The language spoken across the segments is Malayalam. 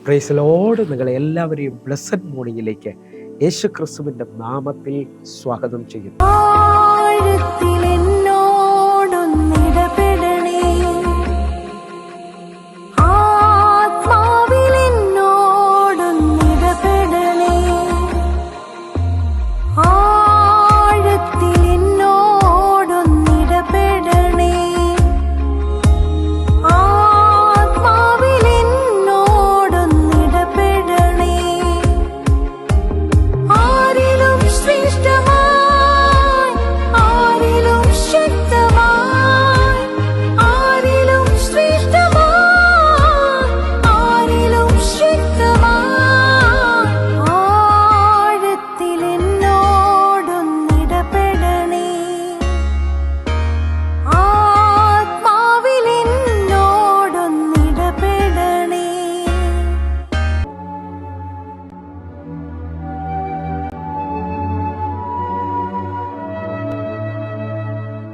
Praise Lord. നിങ്ങളെ എല്ലാവരെയും ബ്ലെസ്സഡ് മോർണിംഗിലേക്ക് യേശു ക്രിസ്തുവിൻ്റെ നാമത്തിൽ സ്വാഗതം ചെയ്യുന്നു.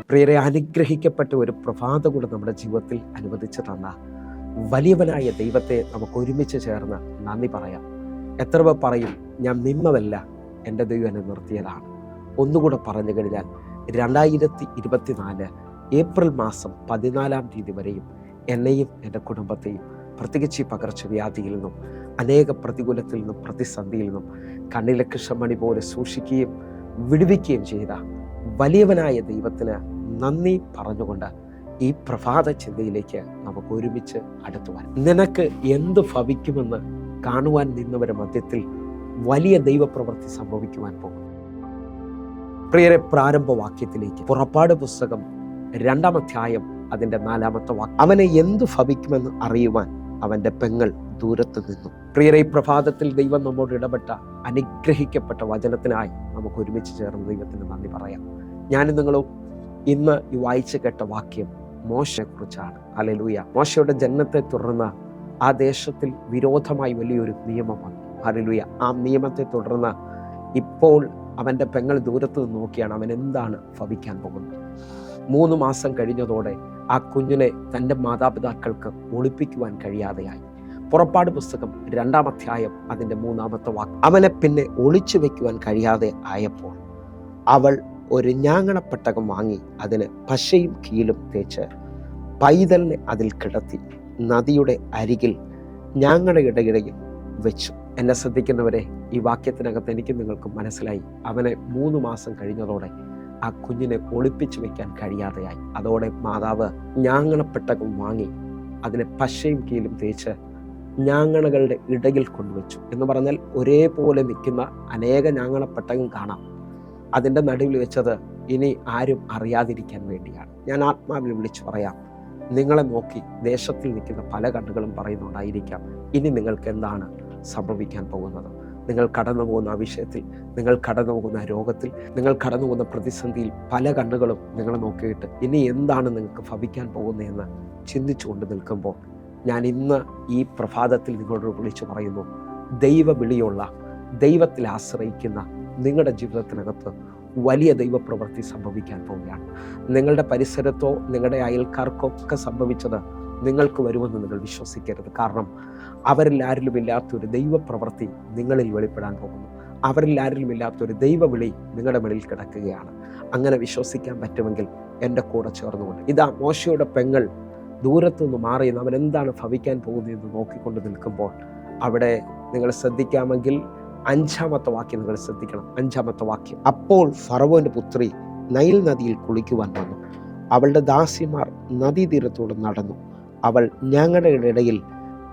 പ്രിയരെ, അനുഗ്രഹിക്കപ്പെട്ട ഒരു പ്രഭാതം കൂടെ നമ്മുടെ ജീവിതത്തിൽ അനുവദിച്ചു തന്ന വലിയവനായ ദൈവത്തെ നമുക്ക് ഒരുമിച്ച് ചേർന്ന് നന്ദി പറയാം. എത്ര പേർ പറയും, ഞാൻ നിന്നതല്ല, എൻ്റെ ദൈവം എന്നെ നിർത്തിയതാണ്. ഒന്നുകൂടെ പറഞ്ഞു കഴിഞ്ഞാൽ 2024 ഏപ്രിൽ മാസം 14 വരെയും എന്നെയും എൻ്റെ കുടുംബത്തെയും പ്രത്യേകിച്ച് ഈ പകർച്ചവ്യാധിയിൽ നിന്നും അനേക പ്രതികൂലത്തിൽ നിന്നും പ്രതിസന്ധിയിൽ നിന്നും കണ്ണിലെ കൃഷ്ണമണി പോലെ സൂക്ഷിക്കുകയും വിടുവിക്കുകയും ചെയ്ത വലിയവനായ ദൈവത്തിന് നന്ദി പറഞ്ഞുകൊണ്ട് ഈ പ്രഭാത ചിന്തയിലേക്ക് നമുക്ക് ഒരുമിച്ച് അടുത്തുവാൻ. നിനക്ക് എന്ത് ഭവിക്കുമെന്ന് കാണുവാൻ നിന്നവരുടെ മധ്യത്തിൽ വലിയ ദൈവപ്രവൃത്തി സംഭവിക്കുവാൻ പോകും. പ്രിയരെ, പ്രാരംഭവാക്യത്തിലേക്ക് പുറപ്പാട് പുസ്തകം 2-ാം അധ്യായം അതിൻ്റെ 4-ാമത്തെ വാക്യം. അവനെ എന്തു ഭവിക്കുമെന്ന് അറിയുവാൻ അവൻ്റെ പെങ്ങൾ ദൂരത്ത് നിന്നു. പ്രിയരെ, ഈ പ്രഭാതത്തിൽ ദൈവം നമ്മോട് ഇടപെട്ട അനുഗ്രഹിക്കപ്പെട്ട വചനത്തിനായി നമുക്ക് ഒരുമിച്ച് ചേർന്ന് ദൈവത്തിന് നന്ദി പറയാം. ഞാനും നിങ്ങളും ഇന്ന് ഈ വായിച്ചു കേട്ട വാക്യം മോശയെ കുറിച്ചാണ്. ഹല്ലേലൂയ. മോശയുടെ ജനനത്തെ തുടർന്ന് ആ ദേശത്തിൽ വിരോധമായി വലിയൊരു നിയമം വന്നു. ഹല്ലേലൂയ. ആ നിയമത്തെ തുടർന്ന് ഇപ്പോൾ അവൻ്റെ പെങ്ങൾ ദൂരത്ത് നിന്ന് നോക്കിയാണ് അവൻ എന്താണ് ഭവിക്കാൻ പോകുന്നത്. 3 മാസം കഴിഞ്ഞതോടെ ആ കുഞ്ഞിനെ തൻ്റെ മാതാപിതാക്കൾക്ക് ഒളിപ്പിക്കുവാൻ കഴിയാതെയായി. പുറപ്പാട് പുസ്തകം 2-ാം അധ്യായം അതിൻ്റെ 3-ാമത്തെ വാക്യം. അവനെ പിന്നെ ഒളിച്ചു വെക്കുവാൻ കഴിയാതെ ആയപ്പോൾ അവൾ ഒരു ഞാങ്ങണപ്പെട്ടകം വാങ്ങി അതിന് പശയും കീലും തേച്ച് പൈതലിനെ അതിൽ കിടത്തി നദിയുടെ അരികിൽ ഞാങ്ങണയുടെ ഇടയിൽ വെച്ചു. എന്നെ ശ്രദ്ധിക്കുന്നവരെ, ഈ വാക്യത്തിനകത്ത് എനിക്ക് നിങ്ങൾക്ക് മനസ്സിലായി, അവനെ 3 മാസം കഴിഞ്ഞതോടെ ആ കുഞ്ഞിനെ ഒളിപ്പിച്ചു വെക്കാൻ കഴിയാതെയായി. അതോടെ മാതാവ് ഞാങ്ങണപ്പെട്ടകം വാങ്ങി അതിനെ പശയും കീലും തേച്ച് ഞാങ്ങണകളുടെ ഇടയിൽ കൊണ്ടുവച്ചു. എന്ന് പറഞ്ഞാൽ ഒരേപോലെ നിൽക്കുന്ന അനേക ഞാങ്ങണപ്പെട്ടകം കാണാം. അതിൻ്റെ നടുവിൽ വെച്ചത് ഇനി ആരും അറിയാതിരിക്കാൻ വേണ്ടിയാണ്. ഞാൻ ആത്മാവിൽ വിളിച്ചു പറയാം, നിങ്ങളെ നോക്കി ദേശത്തിൽ നിൽക്കുന്ന പല കണ്ണുകളും പറയുന്നുണ്ടായിരിക്കാം, ഇനി നിങ്ങൾക്ക് എന്താണ് സംഭവിക്കാൻ പോകുന്നത്. നിങ്ങൾ കടന്നു പോകുന്ന ആ വിഷയത്തിൽ, നിങ്ങൾ കടന്നു പോകുന്ന രോഗത്തിൽ, നിങ്ങൾ കടന്നു പോകുന്ന പ്രതിസന്ധിയിൽ പല കണ്ണുകളും നിങ്ങളെ നോക്കിയിട്ട് ഇനി എന്താണ് നിങ്ങൾക്ക് ഭവിക്കാൻ പോകുന്നതെന്ന് ചിന്തിച്ചുകൊണ്ട് നിൽക്കുമ്പോൾ ഞാൻ ഇന്ന് ഈ പ്രഭാതത്തിൽ നിങ്ങളോട് വിളിച്ചു പറയുന്നു, ദൈവവിളിയുള്ള, ദൈവത്തിൽ ആശ്രയിക്കുന്ന നിങ്ങളുടെ ജീവിതത്തിനകത്ത് വലിയ ദൈവപ്രവൃത്തി സംഭവിക്കാൻ പോവുകയാണ്. നിങ്ങളുടെ പരിസരത്തോ നിങ്ങളുടെ അയൽക്കാർക്കോ ഒക്കെ സംഭവിച്ചത് നിങ്ങൾക്ക് വരുമെന്ന് നിങ്ങൾ വിശ്വസിക്കരുത്. കാരണം അവരിൽ ആരിലും ഇല്ലാത്തൊരു ദൈവപ്രവൃത്തി നിങ്ങളിൽ വെളിപ്പെടാൻ പോകുന്നു. അവരിൽ ആരിലും ഇല്ലാത്തൊരു ദൈവവിളി നിങ്ങളുടെ വെളിയിൽ കിടക്കുകയാണ്. അങ്ങനെ വിശ്വസിക്കാൻ പറ്റുമെങ്കിൽ എൻ്റെ കൂടെ ചേർന്നുകൊണ്ട്, ഇതാ മോശയുടെ പെങ്ങൾ ദൂരത്തുനിന്ന് മാറി അവൻ എന്താണ് ഭവിക്കാൻ പോകുന്നതെന്ന് നോക്കിക്കൊണ്ട് നിൽക്കുമ്പോൾ അവിടെ നിങ്ങൾ ശ്രദ്ധിക്കാമെങ്കിൽ 5-ാമത്തെ വാക്യം നിങ്ങൾ ശ്രദ്ധിക്കണം. 5-ാമത്തെ വാക്യം. അപ്പോൾ ഫറവോന്റെ പുത്രി നൈൽ നദിയിൽ കുളിക്കുവാൻ വന്നു. അവളുടെ ദാസിമാർ നദീതീരത്തോട് നടന്നു. അവൾ ഞങ്ങളുടെ ഇടയിൽ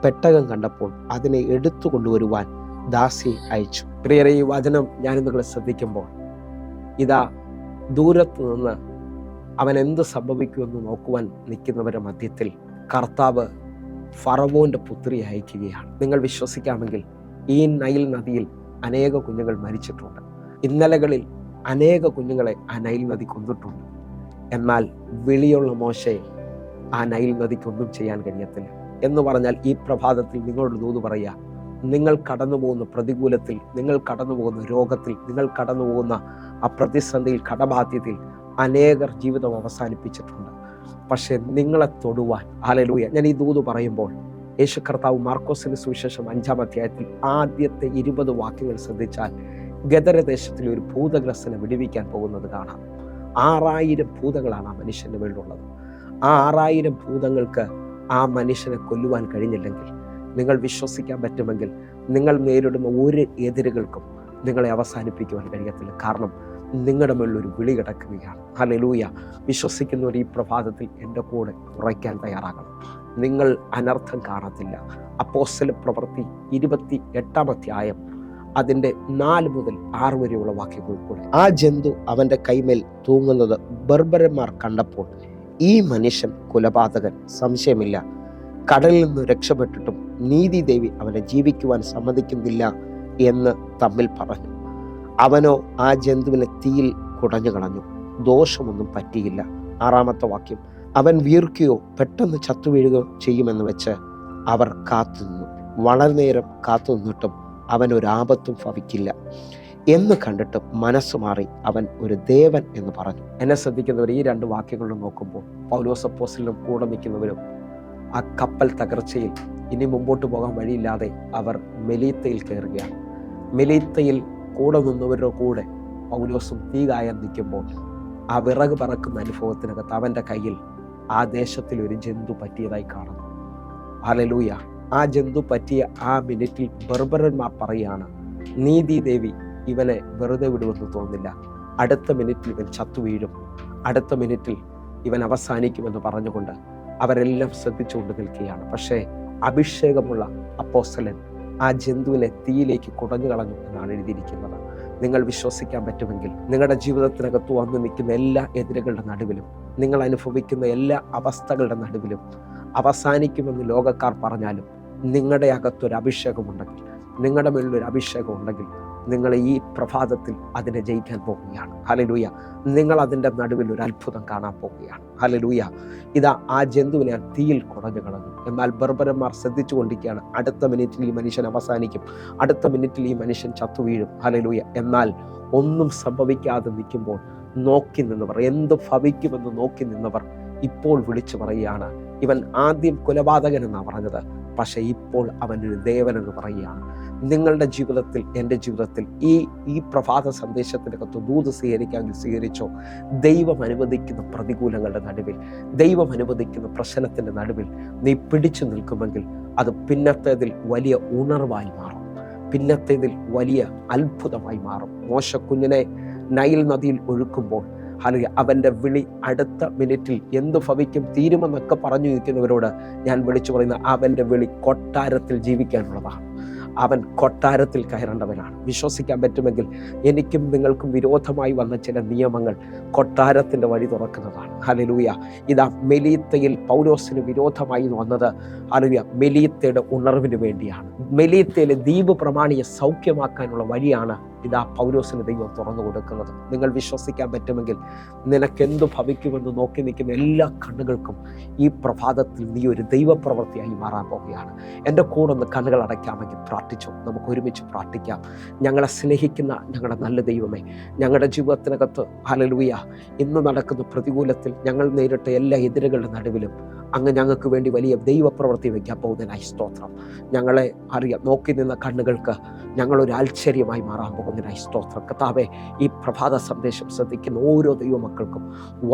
പെട്ടകം കണ്ടപ്പോൾ അതിനെ എടുത്തു കൊണ്ടുവരുവാൻ ദാസി അയച്ചു. പ്രിയരെ, ഈ വചനം ഞാൻ നിങ്ങളെ ശ്രദ്ധിക്കുമ്പോൾ ഇതാ ദൂരത്ത് നിന്ന് അവൻ എന്ത് സംഭവിക്കുമെന്ന് നോക്കുവാൻ നിൽക്കുന്നവരുടെ മധ്യത്തിൽ കർത്താവ് ഫറവോന്റെ പുത്രി അയക്കുകയാണ്. നിങ്ങൾ വിശ്വസിക്കാമെങ്കിൽ ഈ നൈൽ നദിയിൽ അനേക കുഞ്ഞുങ്ങൾ മരിച്ചിട്ടുണ്ട്. ഇന്നലകളിൽ അനേക കുഞ്ഞുങ്ങളെ ആ നൈൽ നദി കൊന്നിട്ടുണ്ട്. എന്നാൽ വിളിയുള്ള മോശയെ ആ നൈൽ നദിക്കൊന്നും ചെയ്യാൻ കഴിയത്തില്ല. എന്ന് പറഞ്ഞാൽ ഈ പ്രഭാതത്തിൽ നിങ്ങളോട് ദൂത് പറയുക, നിങ്ങൾ കടന്നു പോകുന്ന പ്രതികൂലത്തിൽ, നിങ്ങൾ കടന്നു പോകുന്ന രോഗത്തിൽ, നിങ്ങൾ കടന്നു പോകുന്ന ആ പ്രതിസന്ധിയിൽ, കടബാധ്യതയിൽ അനേകർ ജീവിതം അവസാനിപ്പിച്ചിട്ടുണ്ട്. പക്ഷെ നിങ്ങളെ തൊടുവാൻ, ഹല്ലേലൂയ, ഞാൻ ഈ ദൂത് പറയുമ്പോൾ യേശു കർത്താവ് മാർക്കോസിന് സുവിശേഷം 5-ാം അധ്യായത്തിൽ ആദ്യത്തെ 20 വാക്യങ്ങൾ ശ്രദ്ധിച്ചാൽ ഗദരദേശത്തിൽ ഒരു ഭൂതഗ്രസ്തനെ വിടുവിക്കാൻ പോകുന്നത് കാണാം. 6000 ഭൂതങ്ങളാണ് ആ മനുഷ്യൻ്റെ മേലുള്ളത്. ആ 6000 ഭൂതങ്ങൾക്ക് ആ മനുഷ്യനെ കൊല്ലുവാൻ കഴിഞ്ഞില്ലെങ്കിൽ, നിങ്ങൾ വിശ്വസിക്കാൻ പറ്റുമെങ്കിൽ നിങ്ങൾ നേരിടുന്ന ഒരു എതിരുകൾക്കും നിങ്ങളെ അവസാനിപ്പിക്കുവാൻ കഴിയത്തില്ല. കാരണം നിങ്ങളുടെ മുകളിലൊരു വിളി കിടക്കുകയാണ്. ഹല്ലേലൂയ. വിശ്വസിക്കുന്നവർ ഈ പ്രഭാതത്തിൽ എൻ്റെ കൂടെ ഉറയ്ക്കാൻ തയ്യാറാകണം. നിങ്ങൾ അനർത്ഥം കാണത്തില്ല. അപ്പോസ്തല പ്രവൃത്തി 28-ാം അധ്യായം അതിൻ്റെ 4 മുതൽ 6 വരെയുള്ള വാക്യങ്ങൾ കൂടെ, ആ ജന്തു അവൻ്റെ കൈമേൽ തൂങ്ങുന്നത് ബർബരന്മാർ കണ്ടപ്പോൾ, ഈ മനുഷ്യൻ കൊലപാതകൻ, സംശയമില്ല, കടലിൽ നിന്ന് രക്ഷപ്പെട്ടിട്ടും നീതിദേവി അവനെ ജീവിക്കുവാൻ സമ്മതിക്കുന്നില്ല എന്ന് തമ്മിൽ പറഞ്ഞു. അവനോ ആ ജന്തുവിനെ തീയിൽ കുടഞ്ഞു കളഞ്ഞു, ദോഷമൊന്നും പറ്റിയില്ല. 6-ാമത്തെ വാക്യം, അവൻ വീർക്കുകയോ പെട്ടെന്ന് ചത്തുവീഴുകയോ ചെയ്യുമെന്ന് വെച്ച് അവർ കാത്തുനിന്നു. വളരെ നേരം കാത്തുനിന്നിട്ടും അവനൊരാപത്തും ഭവിക്കില്ല എന്ന് കണ്ടിട്ട് മനസ്സ് മാറി അവൻ ഒരു ദേവൻ എന്ന് പറഞ്ഞു. എന്നെ ശ്രദ്ധിക്കുന്നവർ ഈ 2 വാക്യങ്ങളും നോക്കുമ്പോൾ പൗലോസ് അപ്പോസ്തലനും കൂടെ നിൽക്കുന്നവരും ആ കപ്പൽ തകർച്ചയിൽ ഇനി മുമ്പോട്ട് പോകാൻ വഴിയില്ലാതെ അവർ മെലീത്തയിൽ കയറുകയാണ്. മെലീത്തയിൽ കൂടെ നിന്നവരുടെ കൂടെ പൗലോസും തീ കായാൻ നിൽക്കുമ്പോൾ ആ വിറക് പറക്കുന്ന അനുഭവത്തിനകത്ത് അവൻ്റെ കയ്യിൽ ആ ദേശത്തിൽ ഒരു ജന്തു പറ്റിയതായി കാണുന്നു. ഹല്ലേലൂയ. ആ ജന്തു പറ്റിയ ആ മിനിറ്റിൽ ബർബരന്മാർ പറയുകയാണ്, നീതിദേവി ഇവനെ വെറുതെ വിടുമെന്ന് തോന്നില്ല, അടുത്ത മിനിറ്റിൽ ഇവൻ ചത്തു വീഴും, അടുത്ത മിനിറ്റിൽ ഇവൻ അവസാനിക്കുമെന്ന് പറഞ്ഞുകൊണ്ട് അവരെല്ലാം ശ്രദ്ധിച്ചുകൊണ്ട് നിൽക്കുകയാണ്. പക്ഷേ അഭിഷേകമുള്ള അപ്പോസ്തലൻ ആ ജന്തുവിനെ തീയിലേക്ക് കുടഞ്ഞു കളഞ്ഞു എന്നാണ് എഴുതിയിരിക്കുന്നത്. നിങ്ങൾ വിശ്വസിക്കാൻ പറ്റുമെങ്കിൽ നിങ്ങളുടെ ജീവിതത്തിനകത്ത് വന്നു നിൽക്കുന്ന എല്ലാ എതിരുകളുടെ നടുവിലും, നിങ്ങൾ അനുഭവിക്കുന്ന എല്ലാ അവസ്ഥകളുടെ നടുവിലും അവസാനിക്കുമെന്ന് ലോകക്കാർ പറഞ്ഞാലും നിങ്ങളുടെ അകത്തൊരു അഭിഷേകമുണ്ടെങ്കിൽ, നിങ്ങളുടെ മേളിലൊരു അഭിഷേകം ഉണ്ടെങ്കിൽ, നിങ്ങൾ ഈ പ്രഭാതത്തിൽ അതിനെ ജയിക്കാൻ പോകുകയാണ്. ഹല്ലേലൂയ. നിങ്ങൾ അതിൻ്റെ നടുവിൽ ഒരു അത്ഭുതം കാണാൻ പോകുകയാണ്. ഹല്ലേലൂയ. ഇതാ ആ ജന്തുവിനെ തീയിൽ കുടഞ്ഞു കളഞ്ഞു. എന്നാൽ ബർബരന്മാർ ശ്രദ്ധിച്ചു കൊണ്ടിരിക്കുകയാണ്, അടുത്ത മിനിറ്റിൽ ഈ മനുഷ്യൻ അവസാനിക്കും, അടുത്ത മിനിറ്റിൽ ഈ മനുഷ്യൻ ചത്തു വീഴും. ഹല്ലേലൂയ. എന്നാൽ ഒന്നും സംഭവിക്കാതെ നിൽക്കുമ്പോൾ നോക്കി നിന്നവർ, എന്ത് ഭവിക്കുമെന്ന് നോക്കി നിന്നവർ ഇപ്പോൾ വിളിച്ചു പറയുകയാണ്, ഇവൻ ആദ്യം കൊലപാതകൻ എന്നാണ് പറഞ്ഞത്, പക്ഷെ ഇപ്പോൾ അവനൊരു ദേവൻ എന്ന് പറയുകയാണ്. നിങ്ങളുടെ ജീവിതത്തിൽ, എൻ്റെ ജീവിതത്തിൽ ഈ പ്രഭാത സന്ദേശത്തിനകത്ത് ദൂത് സ്വീകരിക്കാമെങ്കിൽ സ്വീകരിച്ചോ. ദൈവം അനുവദിക്കുന്ന പ്രതികൂലങ്ങളുടെ നടുവിൽ, ദൈവം അനുവദിക്കുന്ന പ്രശ്നത്തിൻ്റെ നടുവിൽ നീ പിടിച്ചു നിൽക്കുമെങ്കിൽ അത് പിന്നത്തേതിൽ വലിയ ഉണർവായി മാറും, പിന്നത്തേതിൽ വലിയ അത്ഭുതമായി മാറും. മോശ കുഞ്ഞിനെ നൈൽ നദിയിൽ ഒഴുക്കുമ്പോൾ അവൻ്റെ വിളി അടുത്ത മിനിറ്റിൽ എന്ത് ഭവിക്കും തീരുമെന്നൊക്കെ പറഞ്ഞു നിൽക്കുന്നവരോട് ഞാൻ വിളിച്ചു പറയുന്ന അവൻ്റെ വിളി കൊട്ടാരത്തിൽ ജീവിക്കാനുള്ളതാണ്. അവൻ കൊട്ടാരത്തിൽ കയറേണ്ടവനാണ്. വിശ്വസിക്കാൻ പറ്റുമെങ്കിൽ എനിക്കും നിങ്ങൾക്കും വിരോധമായി വന്ന ചില നിയമങ്ങൾ കൊട്ടാരത്തിൻ്റെ വഴി തുറക്കുന്നതാണ്. ഹല്ലേലൂയ. ഇതാ മെലീത്തയിൽ പൗലോസിന് വിരോധമായി വന്നത് ഹല്ലേലൂയ മെലീത്തയുടെ ഉണർവിന് വേണ്ടിയാണ്. മെലീത്തയിലെ ദ്വീപ് പ്രമാണിയെ സൗഖ്യമാക്കാനുള്ള വഴിയാണ് ഇതാ പൗലോസിന് ദൈവം തുറന്നു കൊടുക്കുന്നത്. നിങ്ങൾ വിശ്വസിക്കാൻ പറ്റുമെങ്കിൽ നിനക്കെന്തു ഭവിക്കുമെന്ന് നോക്കി നിൽക്കുന്ന എല്ലാ കണ്ണുകൾക്കും ഈ പ്രഭാതത്തിൽ നീ ഒരു ദൈവപ്രവൃത്തിയായി മാറാൻ പോകുകയാണ്. എൻ്റെ കൂടെ ഒന്ന് കണ്ണുകൾ അടയ്ക്കാമെങ്കിൽ പ്രാർത്ഥിച്ചു. നമുക്ക് ഒരുമിച്ച് പ്രാർത്ഥിക്കാം. ഞങ്ങളെ സ്നേഹിക്കുന്ന ഞങ്ങളുടെ നല്ല ദൈവമേ, ഞങ്ങളുടെ ജീവിതത്തിനകത്ത് ഹല്ലേലൂയ ഇന്ന് നടക്കുന്ന പ്രതികൂലത്തിൽ ഞങ്ങൾ നേരിട്ട എല്ലാ എതിരുകളുടെ നടുവിലും അങ്ങ് ഞങ്ങൾക്ക് വേണ്ടി വലിയ ദൈവപ്രവൃത്തി വയ്ക്കാൻ പോകുന്നതിനായി സ്തോത്രം. ഞങ്ങളെ അറിയാം നോക്കി നിന്ന കണ്ണുകൾക്ക് ഞങ്ങളൊരു ആശ്ചര്യമായി മാറാൻ പോകുന്നതിനായി സ്തോത്രം. കർത്താവേ, ഈ പ്രഭാത സന്ദേശം ശ്രദ്ധിക്കുന്ന ഓരോ ദൈവമക്കൾക്കും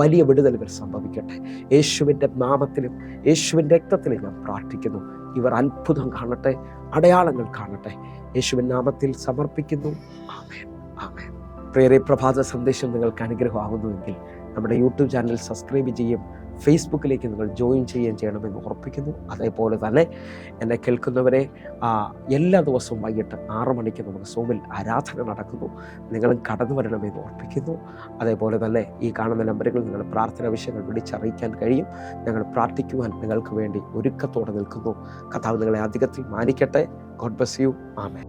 വലിയ വിടുതലുകൾ സംഭവിക്കട്ടെ. യേശുവിൻ്റെ നാമത്തിലും യേശുവിൻ്റെ രക്തത്തിലും ഞാൻ പ്രാർത്ഥിക്കുന്നു. ഇവർ അത്ഭുതം കാണട്ടെ, അടയാളങ്ങൾ കാണട്ടെ. യേശുവിൻ നാമത്തിൽ സമർപ്പിക്കുന്നു. ആമേൻ, ആമേൻ. പ്രിയരേ, പ്രഭാത സന്ദേശം നിങ്ങൾക്ക് അനുഗ്രഹമാകുന്നുവെങ്കിൽ നമ്മുടെ യൂട്യൂബ് ചാനൽ സബ്സ്ക്രൈബ് ചെയ്യും, ഫേസ്ബുക്കിലേക്ക് നിങ്ങൾ ജോയിൻ ചെയ്യണമെന്ന് ഉറപ്പിക്കുന്നു. അതേപോലെ തന്നെ എന്നെ കേൾക്കുന്നവരെ എല്ലാ ദിവസവും വൈകിട്ട് 6 മണിക്ക് നമുക്ക് സൂമിൽ ആരാധന നടക്കുന്നു. നിങ്ങളും കടന്നു വരണമെന്ന് ഓർപ്പിക്കുന്നു. അതേപോലെ തന്നെ ഈ കാണുന്ന നമ്പറുകൾ നിങ്ങൾ പ്രാർത്ഥന വിഷയങ്ങൾ വിളിച്ചറിയിക്കാൻ കഴിയും. ഞങ്ങൾ പ്രാർത്ഥിക്കുവാൻ നിങ്ങൾക്ക് വേണ്ടി ഒരുക്കത്തോടെ നിൽക്കുന്നു. കർത്താവ് നിങ്ങളെ അധികത്തിൽ മാനിക്കട്ടെ. God bless you. ആമേൻ.